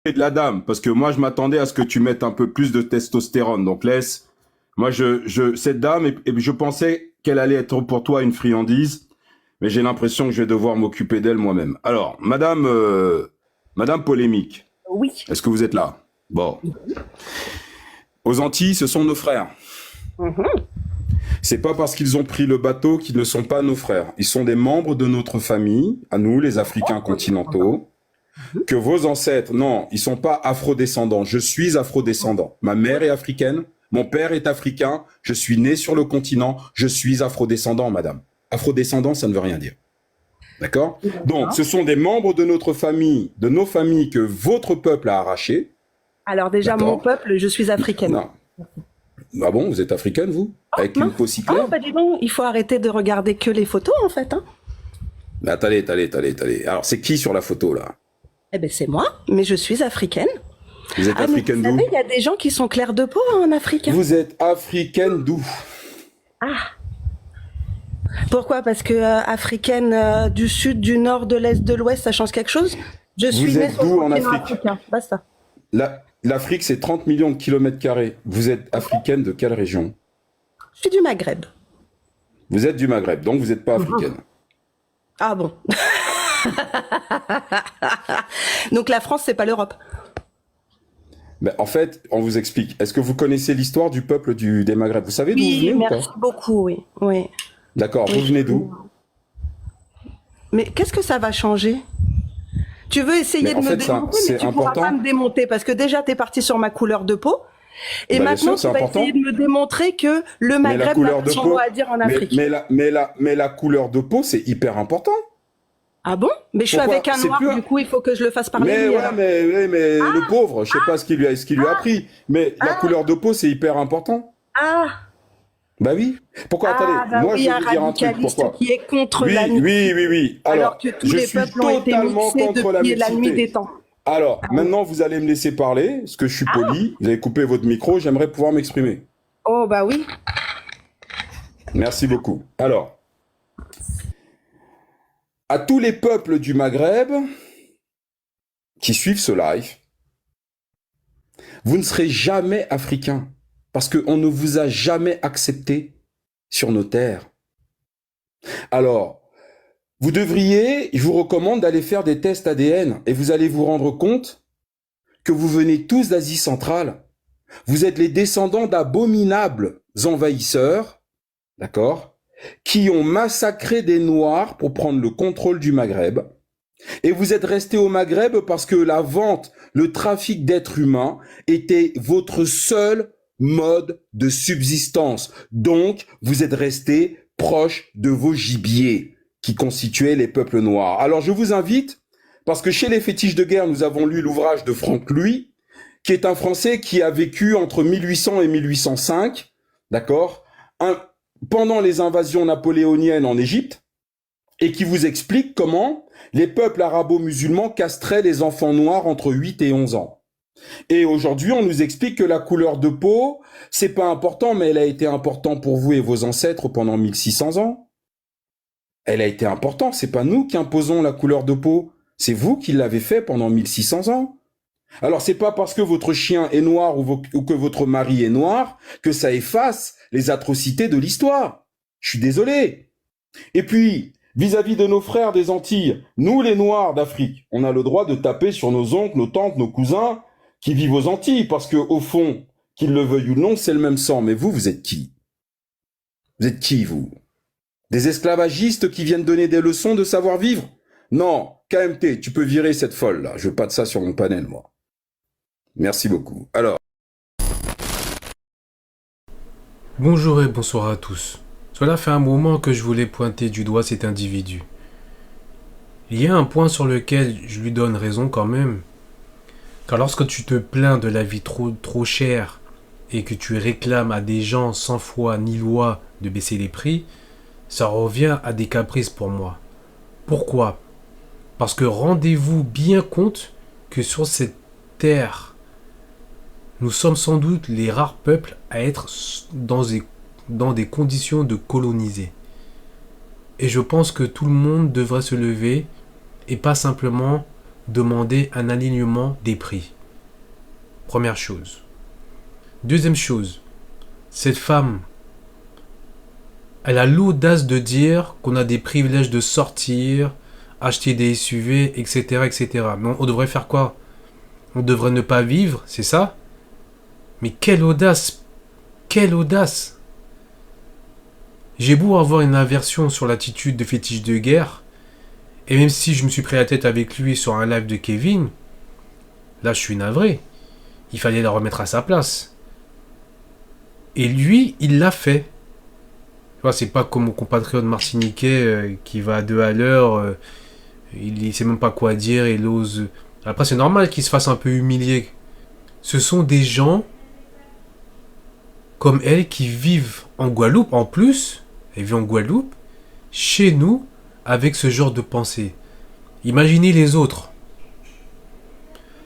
Et de la dame, parce que moi, je m'attendais à ce que tu mettes un peu plus de testostérone. Donc laisse. Moi, cette dame, et je pensais qu'elle allait être pour toi une friandise, mais j'ai l'impression que je vais devoir m'occuper d'elle moi-même. Alors, Madame Polémique, Oui. est-ce que vous êtes là? Bon. Aux Antilles, ce sont nos frères. Mhm. C'est pas parce qu'ils ont pris le bateau qu'ils ne sont pas nos frères. Ils sont des membres de notre famille, à nous, les Africains continentaux, que vos ancêtres, non, ils sont pas afrodescendants. Je suis afrodescendant. Ma mère est africaine, mon père est africain, je suis né sur le continent, je suis afrodescendant, madame. Afrodescendant, ça ne veut rien dire. D'accord? Donc, ce sont des membres de notre famille, de nos familles que votre peuple a arrachés. Alors déjà, mon D'accord? peuple, je suis africaine. Non. Ah bon, vous êtes africaine, vous? Avec une Mince. peau si Ah, claire? bah dis donc, il faut arrêter de regarder que les photos, en fait. Hein. Mais attendez. Alors, c'est qui sur la photo, là? Eh ben c'est moi, mais je suis africaine. Vous êtes Ah, mais africaine vous d'où? savez, il y a des gens qui sont clairs de peau hein, en africain. Vous êtes africaine d'où? Ah, pourquoi? Parce que africaine du sud, du nord, de l'est, de l'ouest, ça change quelque chose? Je suis Vous née êtes sur le d'où en continent Afrique? africain, basta. L'Afrique, c'est 30 millions de kilomètres carrés. Vous êtes africaine de quelle région? Je suis du Maghreb. Vous êtes du Maghreb, donc vous n'êtes pas africaine. Ah bon. Donc la France, c'est pas l'Europe. Ben, en fait, on vous explique. Est-ce que vous connaissez l'histoire du peuple des Maghreb? Vous savez d'où vous venez Oui, ou pas? merci beaucoup, oui. Oui. D'accord, vous Oui. venez d'où? Mais qu'est-ce que ça va changer? Tu veux essayer Mais de en me fait, démonter, mais c'est tu pourras pas important. me démonter parce que déjà, tu es parti sur ma couleur de peau. Et Ben, bien maintenant, sûr, c'est tu vas important. essayer de me démontrer que le Mais la Maghreb n'a couleur pas de son mot peau, à dire en Afrique. mais la couleur de peau, c'est hyper important. Ah bon? Mais je suis Pourquoi? avec un C'est noir, plus. du coup, il faut que je le fasse parler Mais lui ouais, alors. mais le pauvre, je sais pas ce qu'il lui a appris. Mais la Ah, couleur de peau, c'est hyper important. ah, Bah oui. Pourquoi? Attendez, bah moi oui, je vais un vous dire un truc. radicaliste Pourquoi? qui est contre la Oui, oui, mixité, oui, oui. alors Alors, que tous je les suis peuples ont été totalement mixés contre la depuis la nuit des mixité. temps. Alors, Ah oui. maintenant, vous allez me laisser parler, parce que je suis poli. Vous avez coupé votre micro, j'aimerais pouvoir m'exprimer. Oh bah oui. Merci beaucoup. Alors, à tous les peuples du Maghreb qui suivent ce live, vous ne serez jamais africain, parce qu'on ne vous a jamais accepté sur nos terres. Alors, vous devriez, je vous recommande d'aller faire des tests ADN et vous allez vous rendre compte que vous venez tous d'Asie centrale. Vous êtes les descendants d'abominables envahisseurs, d'accord, qui ont massacré des Noirs pour prendre le contrôle du Maghreb. Et vous êtes restés au Maghreb parce que la vente, le trafic d'êtres humains était votre seul mode de subsistance. Donc, vous êtes restés proches de vos gibiers qui constituaient les peuples noirs. Alors, je vous invite, parce que chez les fétiches de guerre, nous avons lu l'ouvrage de Franck Louis, qui est un Français qui a vécu entre 1800 et 1805, d'accord, pendant les invasions napoléoniennes en Égypte, et qui vous explique comment les peuples arabo-musulmans castraient les enfants noirs entre 8 et 11 ans. Et aujourd'hui, on nous explique que la couleur de peau, c'est pas important, mais elle a été importante pour vous et vos ancêtres pendant 1600 ans. Elle a été importante, c'est pas nous qui imposons la couleur de peau, c'est vous qui l'avez fait pendant 1600 ans. Alors c'est pas parce que votre chien est noir ou que votre mari est noir que ça efface les atrocités de l'histoire. Je suis désolé. Et puis, vis-à-vis de nos frères des Antilles, nous les Noirs d'Afrique, on a le droit de taper sur nos oncles, nos tantes, nos cousins qui vivent aux Antilles, parce que au fond, qu'ils le veuillent ou non, c'est le même sang. Mais vous, vous êtes qui? Vous êtes qui, vous? Des esclavagistes qui viennent donner des leçons de savoir-vivre? Non, KMT, tu peux virer cette folle, là. Je veux pas de ça sur mon panel, moi. Merci beaucoup. Alors. Bonjour et bonsoir à tous. Cela fait un moment que je voulais pointer du doigt cet individu. Il y a un point sur lequel je lui donne raison quand même. Car lorsque tu te plains de la vie trop chère et que tu réclames à des gens sans foi ni loi de baisser les prix, ça revient à des caprices pour moi. Pourquoi? Parce que rendez-vous bien compte que sur cette terre, nous sommes sans doute les rares peuples à être dans des conditions de coloniser. Et je pense que tout le monde devrait se lever et pas simplement demander un alignement des prix. Première chose. Deuxième chose, cette femme, elle a l'audace de dire qu'on a des privilèges de sortir, acheter des SUV, etc., etc. Mais on devrait faire quoi? On devrait ne pas vivre, c'est ça? Mais quelle audace! Quelle audace! J'ai beau avoir une aversion sur l'attitude de fétiche de guerre, et même si je me suis pris la tête avec lui sur un live de Kevin, là je suis navré. Il fallait la remettre à sa place. Et lui, il l'a fait. Tu vois, c'est pas comme mon compatriote martiniquais qui va à 2 à l'heure, il sait même pas quoi dire, il ose. Après, c'est normal qu'il se fasse un peu humilier. Ce sont des gens comme elle qui vivent en Guadeloupe, en plus, elle vit en Guadeloupe, chez nous, avec ce genre de pensée. Imaginez les autres.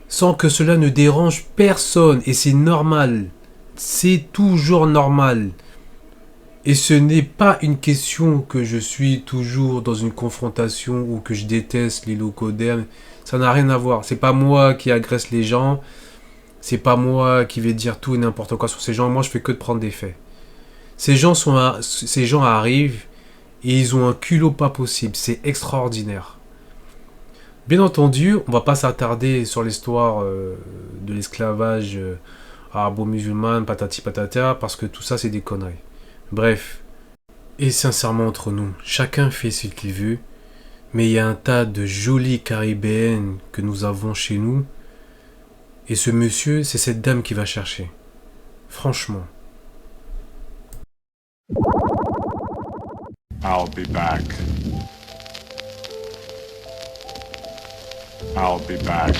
Sans que cela ne dérange personne, et c'est normal. C'est toujours normal. Et ce n'est pas une question que je suis toujours dans une confrontation ou que je déteste les locodèmes. Ça n'a rien à voir. C'est pas moi qui agresse les gens. C'est pas moi qui vais dire tout et n'importe quoi sur ces gens. Moi, je fais que de prendre des faits. Ces gens arrivent et ils ont un culot pas possible. C'est extraordinaire. Bien entendu, on va pas s'attarder sur l'histoire de l'esclavage arabo-musulman, patati patata, parce que tout ça, c'est des conneries. Bref. Et sincèrement, entre nous, chacun fait ce qu'il veut, mais il y a un tas de jolies caribéennes que nous avons chez nous, et ce monsieur, c'est cette dame qui va chercher. Franchement. I'll be back. I'll be back.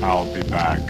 I'll be back.